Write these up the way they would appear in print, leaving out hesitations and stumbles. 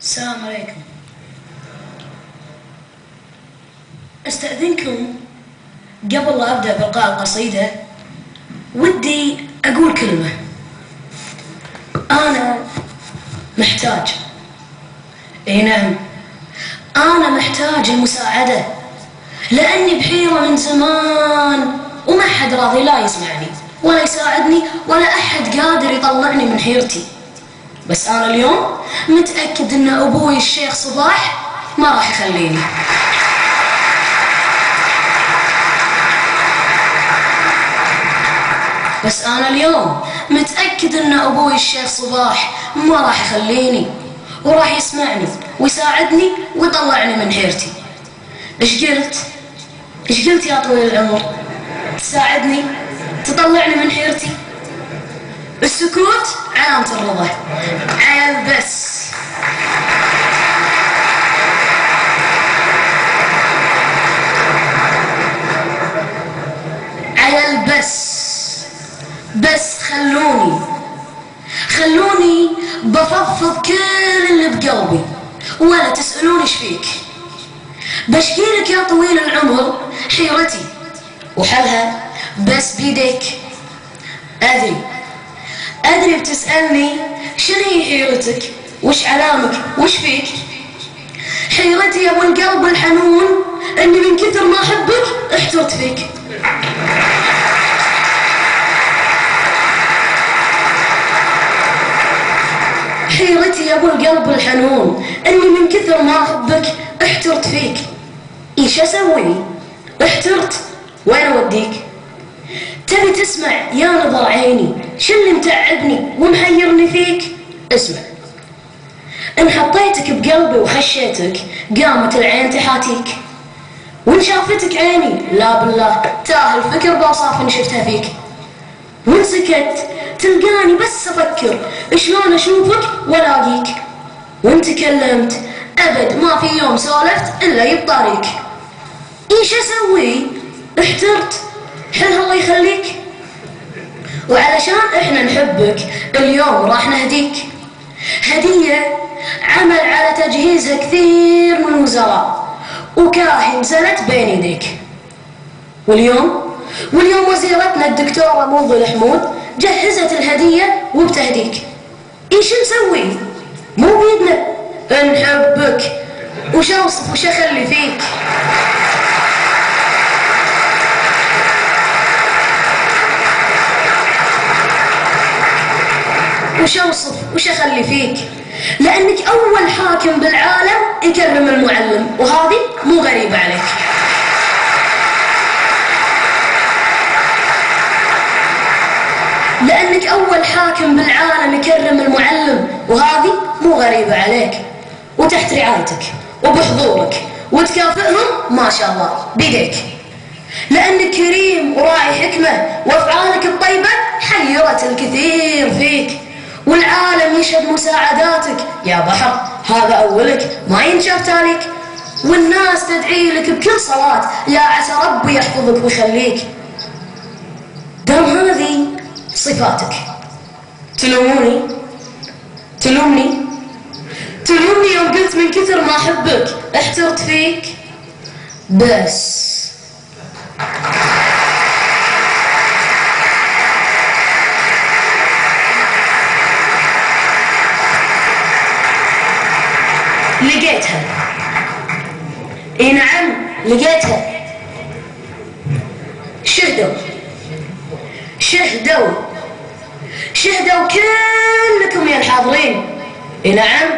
السلام عليكم. استأذنكم قبل لا أبدأ بإلقاء القصيدة ودي أقول كلمة. أنا محتاج، إي نعم، أنا محتاج المساعدة، لأني بحيرة من زمان وما حد راضي لا يسمعني ولا يساعدني ولا أحد قادر يطلعني من حيرتي. بس أنا اليوم متأكد أن أبوي الشيخ صباح ما راح يخليني. بس أنا اليوم متأكد أن أبوي الشيخ صباح ما راح يخليني وراح يسمعني ويساعدني ويطلعني من حيرتي. إيش قلت؟ إيش قلت يا طويل العمر؟ تساعدني؟ تطلعني من حيرتي؟ السكوت علامة الرضا. عيل بس. عيل بس خلوني بفضفض كل اللي بقلبي ولا تسألوني ايش فيك. بشكيلك يا طويل العمر حيرتي وحلها بس بيديك. أدري بتسألني شنو هي حيرتك، وش علامك، وش فيك. حيرتي يا ابو القلب الحنون اني من كثر ما احبك احترت فيك. حيرتي يا ابو القلب الحنون اني من كثر ما احبك احترت فيك. ايش اسوي؟ احترت، وين اوديك؟ تبي تسمع يا نظر عيني شو اللي متعبني ومحيرني فيك؟ اسمع. ان حطيتك بقلبي وخشيتك قامت العين تحاتيك، وان شافتك عيني لا بالله تاهل فكر باوصاف ان شفتها فيك. وان سكت تلقاني بس افكر شلون اشوفك والاقيك. وان تكلمت ابد ما في يوم سولفت الا يبطاريك. ايش اسوي؟ احترت، حلها الله يخليك. وعلشان احنا نحبك اليوم راح نهديك هدية عمل على تجهيزها كثير من وزراء وكاهن زلت بين يديك. واليوم وزيرتنا الدكتورة موضي الحمود جهزت الهدية وبتهديك. ايش نسوي؟ مو بيدنا، نحبك وش اوصف وش اخلي فيك. وش اوصف وش اخلي فيك، لانك اول حاكم بالعالم يكرم المعلم، وهذه مو غريبة عليك. لانك اول حاكم بالعالم يكرم المعلم وهذه مو غريبة عليك. وتحت رعايتك وبحضورك وتكافئهم ما شاء الله بيديك، لانك كريم وراعي حكمة وافعالك الطيبة حيرت الكثير فيك. والعالم يشهد مساعداتك يا بحر، هذا أولك ما ينشاف تاليك. والناس تدعي لك بكل صلاة يا عسى ربي يحفظك ويخليك. دام هذه صفاتك تلومني يوم قلت من كثر ما أحبك احترت فيك. بس لقيتها. اي نعم لقيتها. شهدوا كلكم يا الحاضرين. اي نعم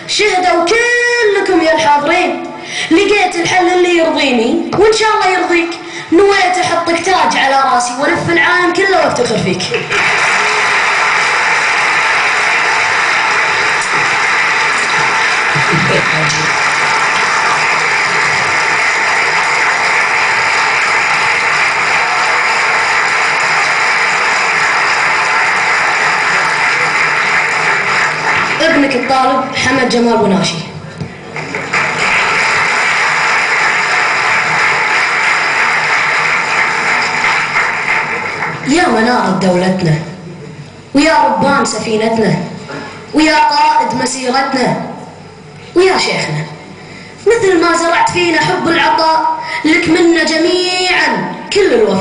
شهدوا كلكم يا الحاضرين. لقيت الحل اللي يرضيني وان شاء الله يرضيك. نويت احطك تاج على راسي والف العالم كله وافتخر فيك. ابنك الطالب حمد جمال بناشي. يا منارة دولتنا ويا ربان سفينتنا ويا قائد مسيرتنا، ويا شيخنا مثل ما زرعت فينا حب العطاء لك منا جميعا كل الوفاء.